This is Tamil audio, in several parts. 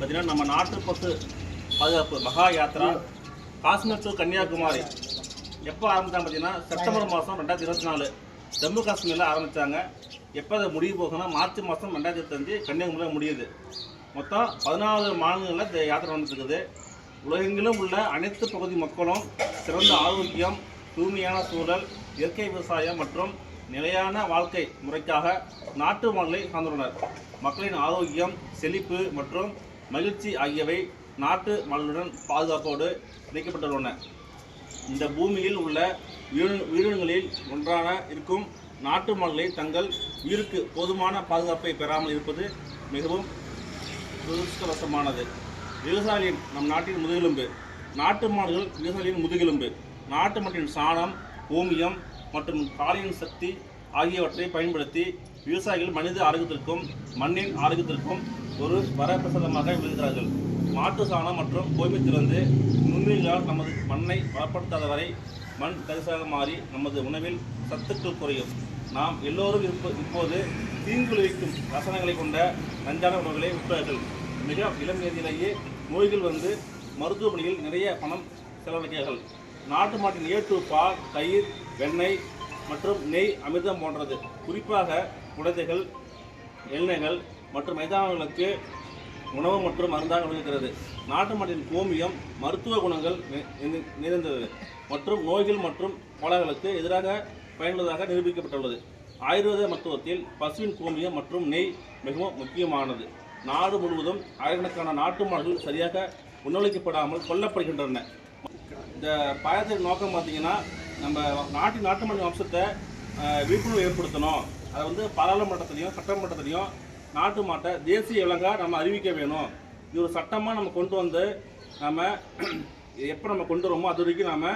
பார்த்தீங்கன்னா நம்ம நாட்டு பசு பாதுகாப்பு மகா யாத்திரா காஷ்மீர் டு கன்னியாகுமரி எப்போ ஆரம்பித்தாங்க பார்த்தீங்கன்னா செப்டம்பர் மாதம் 2024 ஜம்மு காஷ்மீரில் ஆரம்பித்தாங்க. எப்போ அதை முடிவு போகணும்னா மார்ச் மாதம் 2025 கன்னியாகுமரியில் முடியுது. மொத்தம் 14 மாநிலங்களில் இந்த யாத்திரை வந்துட்டுருக்குது. உலகெங்கிலும் உள்ள அனைத்து பகுதி மக்களும் சிறந்த ஆரோக்கியம், தூய்மையான சூழல், இயற்கை விவசாயம் மற்றும் நிலையான வாழ்க்கை முறைக்காக நாட்டு மக்களை சார்ந்துள்ளனர். மக்களின் ஆரோக்கியம், செழிப்பு மற்றும் மகிழ்ச்சி ஆகியவை நாட்டு மகளுடன் பாதுகாப்போடு இணைக்கப்பட்டுள்ளன. இந்த பூமியில் உள்ள உயிரினங்களில் ஒன்றான இருக்கும் நாட்டு மகளை தங்கள் உயிருக்கு போதுமான பாதுகாப்பை பெறாமல் இருப்பது மிகவும் துரதிர்ஷ்டவசமானது. விவசாயிகளின் நம் நாட்டின் முதுகெலும்பு. நாட்டு மாடுகள் விவசாயிகளின் முதுகெலும்பு. நாட்டு மாட்டின் சாணம், கோமியம் மற்றும் காளையின் சக்தி ஆகியவற்றை பயன்படுத்தி விவசாயிகள் மனித ஆரோக்கியத்திற்கும் மண்ணின் ஆரோக்கியத்திற்கும் ஒரு வரப்பிரசாதமாக விளங்குகிறார்கள். மாட்டு சாணம் மற்றும் கோமியத்திலிருந்து நுண்ணுயிர்களால் நமது மண்ணை வளப்படுத்தாத வரை மண் தரிசாக மாறி நமது உணவில் சத்துக்கள் குறையும். நாம் எல்லோரும் இப்போது தீங்கு விளைவிக்கும் ரசாயனங்களை கொண்ட நஞ்சான உணவுகளை உட்பவர்கள். மிக இளம் வயதிலேயே நோய்கள் வந்து மருத்துவமனையில் நிறைய பணம் செலவழிக்கிறார்கள். நாட்டு மாட்டின் ஏற்று பால், தயிர், வெண்ணெய் மற்றும் நெய், அமிர்தம் போன்றது. குறிப்பாக குழந்தைகள், இளைஞர்கள் மற்றும் மைதானங்களுக்கு உணவு மற்றும் மருந்தாக விளங்குகிறது. நாட்டு மாட்டின் கோமியம் மருத்துவ குணங்கள் நிறைந்தது மற்றும் நோய்கள் மற்றும் கோளாறுகளுக்கு எதிராக பயனுள்ளதாக நிரூபிக்கப்பட்டுள்ளது. ஆயுர்வேத மருத்துவத்தில் பசுவின் கோமியம் மற்றும் நெய் மிகவும் முக்கியமானது. நாடு முழுவதும் ஆயிரக்கணக்கான நாட்டு மாடுகள் சரியாக உணவளிக்கப்படாமல் கொல்லப்படுகின்றன. இந்த பயணத்தின் நோக்கம் பார்த்தீங்கன்னா, நம்ம நாட்டு மாடு வம்சத்தை விழிப்புணர்வு ஏற்படுத்தணும். அதை வந்து பாராளுமன்றத்திலையும் சட்டமன்றத்திலையும் நாட்டு மாட்டை தேசிய விலங்காக நம்ம அறிவிக்க வேணும். இது ஒரு சட்டமாக நம்ம கொண்டு வந்து நம்ம எப்போ நம்ம கொண்டு வரோமோ அது வரைக்கும் நம்ம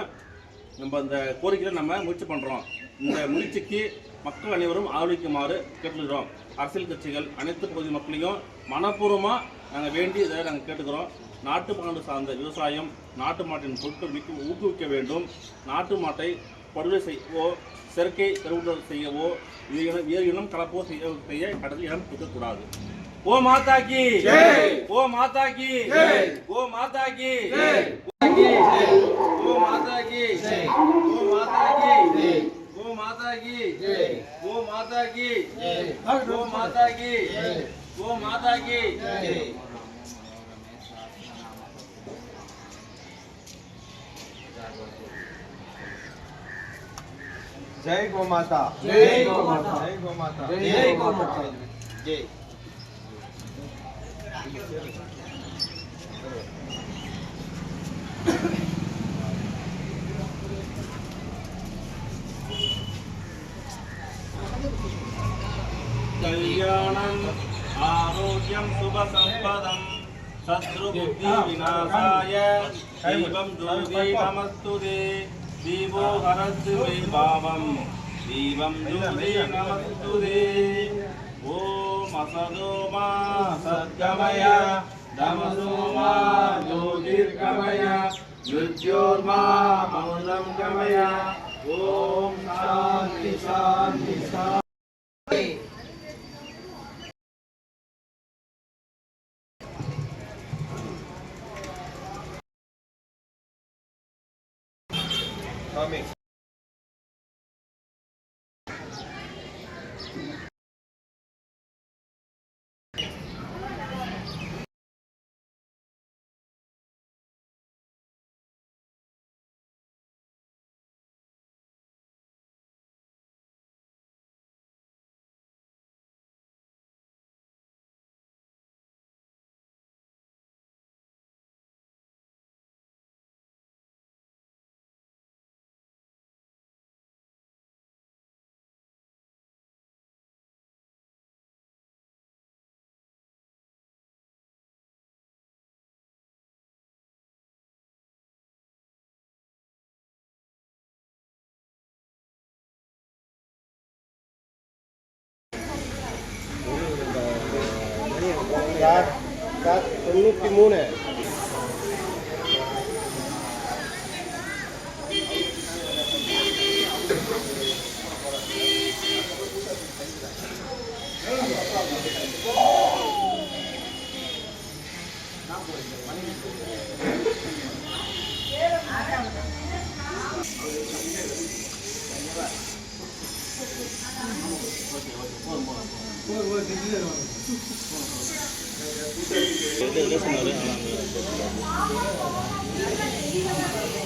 இந்த கோரிக்கையில் நம்ம முயற்சி பண்ணுறோம். இந்த முயற்சிக்கு மக்கள் அனைவரும் ஆதரிக்குமாறு கேட்டுக்கிறோம். அரசியல் கட்சிகள் அனைத்து பகுதி மக்களையும் மனப்பூர்வமாக நாங்கள் வேண்டி இதை நாங்கள் கேட்டுக்கிறோம். நாட்டு மாடு சார்ந்த விவசாயம், நாட்டு மாட்டின் பொருட்கள் ஊக்குவிக்க வேண்டும். நாட்டு மாட்டை படுகொலை செய்யவோ, செயற்கை கருவுற்றல் செய்யவோ, வேறு இனம் கலப்போ செய்ய கடலில் இடம் இருக்கக்கூடாது. ஓ மாதா கி ஜெய், ஓ மாதா கி ஜெய், ஓ மாதா கி ஜெய், ஓ மாதா கி ஜெய், ஓ மாதா கி ஜெய், ஓ மாதா கி ஜெய், ஓ மாதா கி ஜெய், ஓ மாதா கி ஜெய், ஓ மாதா கி ஜெய். जय गौ माता, जय गौ माता, जय गौ माता, जय गौ माता, जय। कल्याणं आरोग्यं शुभ संपदं शत्रुबुद्धि विनाशाय दैवं दुर्गे नमस्तुते दीवो हरतु मे पावं दीवं दुर्गे नमस्तुते। ओम असदो मा सद्गमय तमसो मा ज्योतिर्गमय मृत्योर्मा अमृतं गमय। ओम शांति शांति शांति। Amen. यार 93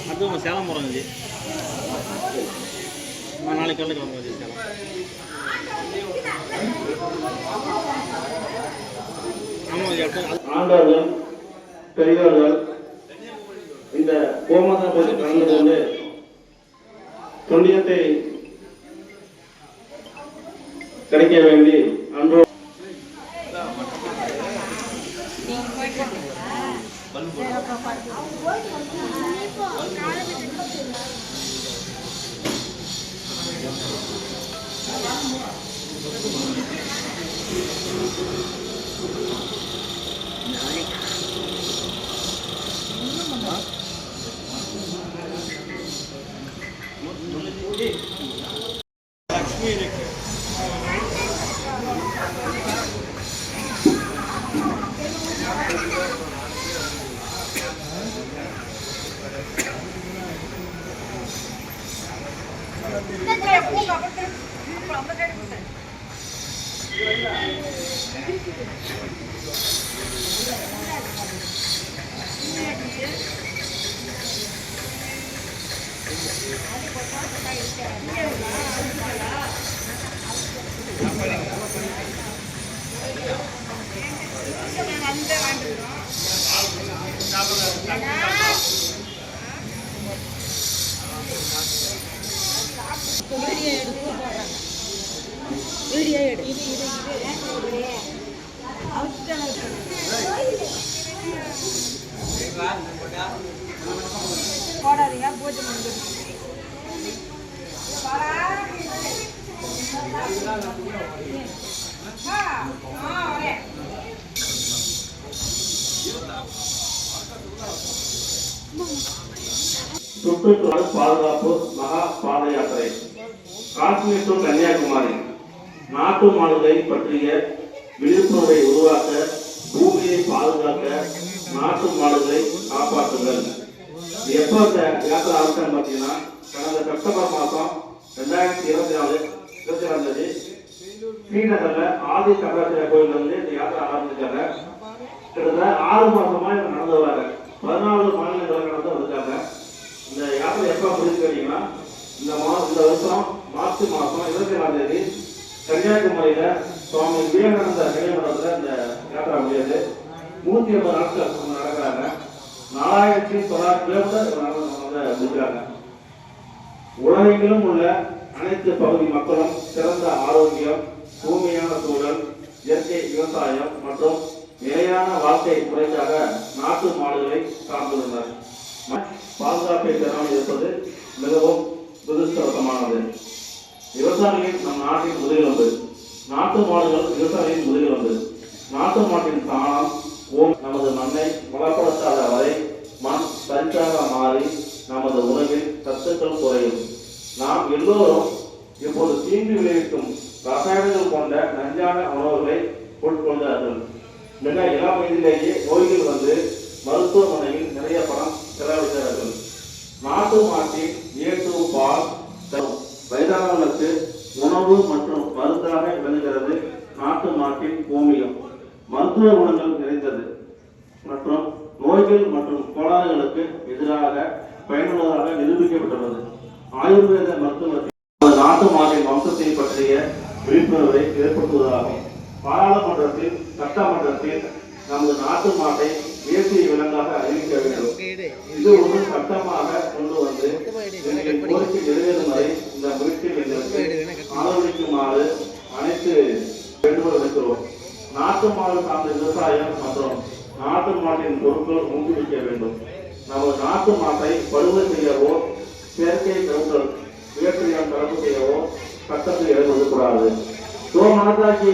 அடுத்து உங்கள் சேலம் போகிறோம் ஜி. நாளைக்கு காலையில் கிளம்புறோம் ஜி சேலம். ஆண்டவர்கள் பெரியவர்கள் இந்த கோமாதா கோயில் கலந்து கொண்டு புண்ணியத்தை கிடைக்க வேண்டி அன்றோ வீடியோ எடு போடாதீங்க பூஜை முடிஞ்சிருச்சு. சுற்றுச்சூழல் பாதுகாப்பு மகா பாத யாத்திரை காஷ்மீர் டு கன்னியாகுமரி நாட்டு மாடுகளை பற்றிய விழிப்புணர்வை உருவாக்க, பூமியை பாதுகாக்க, நாட்டு மாடுகளை காப்பாற்றுங்கள். எப்போ இந்த யாத்திரை ஆரம்பிச்சான்னு பார்த்தீங்கன்னா, கடந்த செப்டம்பர் மாதம் 2024 தேதி ஸ்ரீநகர்ல ஆதி சங்கராச்சாரிய கோயில் வந்து இந்த யாத்திரை ஆரம்பிச்சிருக்காங்க. கிட்டத்தட்ட 6 மாசமா இவங்க நடந்து வராங்க. 14 மாநிலங்கள் நடந்து வந்திருக்காங்க. இந்த யாத்திரை எப்போ முடிஞ்சு கேட்டீங்கன்னா, இந்த வருஷம் மார்ச் மாதம் 24 தேதி கன்னியாகுமரியில சுவாமி விவேகானந்த நினைவகத்தில் இந்த யாத்திரா முடியாது. 180 நாட்கள் நடக்கிறாங்க. 4900 கிலோமீட்டர் முடிக்கிறாங்க. உலகெங்கிலும் உள்ள அனைத்து பகுதி மக்களும் சிறந்த ஆரோக்கியம், தூய்மையான சூழல், இயற்கை விவசாயம் மற்றும் நிலையான வாழ்க்கை முறைக்காக நாட்டு மாடுகளை சார்ந்துள்ளனர். பாதுகாப்பை பெறாமல் இருப்பது மிகவும் துரதிருஷ்டவசமானது. விவசாயிகளின் நம் நாட்டின் முதுகெலும்பு. நாட்டு மாடுகள் விவசாயிகளின் முதுகெலும்பு. நாட்டு மாட்டின் சாணம் நமது மண்ணை வளப்படுத்தாத வரை மண் சரிக்காக மாறி நமது உணவில் சத்துக்கள் குறையும். நாம் எல்லோரும் இப்போது தீங்கு விளைவிக்கும் ரசாயனங்கள் கொண்ட நஞ்சான உணவுகளை உட்கொள்கிறார்கள். மிக இளம் வயதிலேயே நோய்கள் வந்து மருத்துவமனையில் நிறைய பணம் செலவழிக்கிறார்கள். நாட்டு மாட்டின் ஏற்று பால் தரும் வயதானவர்களுக்கு உணவு மற்றும் மருந்தாக விளங்குகிறது. நாட்டு மாட்டின் கோமியம் மருத்துவ குணங்கள் நிறைந்தது மற்றும் நோய்கள் மற்றும் கோளாறுகளுக்கு எதிராக பயனுள்ளதாக நிரூபிக்கப்பட்டுள்ளது. ஆயுர்வேத மருத்துவத்தில் நாட்டு மாட்டின் வம்சத்தை பற்றிய விழிப்புணர்வை ஏற்படுத்துவதாகும். பாராளுமன்றத்தில் சட்டமன்றத்தில் நமது நாட்டு மாட்டை தேசிய விலங்காக அறிவிக்க வேண்டும். இது ஒரு சட்டமாக கொண்டு வந்து கோரிக்கை நிறைவேறும் வரை இந்த முயற்சியில் எங்களுக்கு ஆதரவளிக்குமாறு அனைத்து வேண்டுகோள் வைக்கிறோம். நாட்டு மாடு சார்ந்த விவசாயம் மற்றும் நாட்டு மாட்டின் பொருட்கள் ஊக்குவிக்க வேண்டும். நமது நாட்டு மாட்டை பழுவை செய்யவோ, செயற்கை கருத்தல் வேற்றியம் கலப்பு செய்யவோ சட்டத்தில் எழுதக்கூடாது. மாதாஜி